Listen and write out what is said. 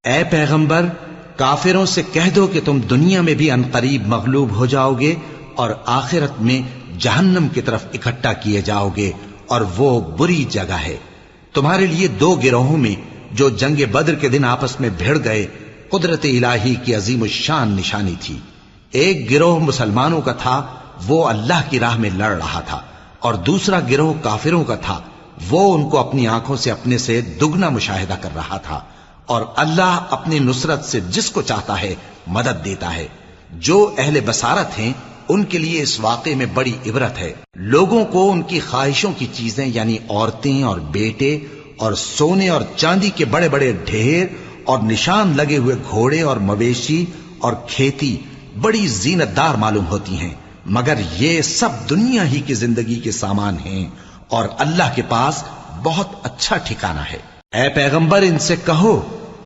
ए पैगंबर, काफिरों से कह दो कि तुम दुनिया में भी अनकरीब मगलूब हो जाओगे और आखिरत में जहन्नम की तरफ इकट्ठा किए जाओगे, और वो बुरी जगह है। तुम्हारे लिए दो गिरोहों में जो जंग बद्र के दिन आपस में भिड़ गए, कुदरत इलाही की अजीम शान निशानी थी। एक गिरोह मुसलमानों का था, वो अल्लाह की राह में लड़ रहा था, और दूसरा गिरोह काफिरों का था, वो उनको अपनी आंखों से अपने से दुगना मुशाहिदा कर रहा था। और अल्लाह अपनी नुसरत से जिसको चाहता है मदद देता है। जो अहले बसारत हैं उनके लिए इस वाक़े में बड़ी इबरत है। लोगों को उनकी ख्वाहिशों की चीजें यानी औरतें और बेटे और सोने और चांदी के बड़े बड़े ढेर और निशान लगे हुए घोड़े और मवेशी और खेती बड़ी जीनतदार मालूम होती हैं, मगर ये सब दुनिया ही की जिंदगी के सामान हैं और अल्लाह के पास बहुत अच्छा ठिकाना है। ए पैगंबर, इनसे कहो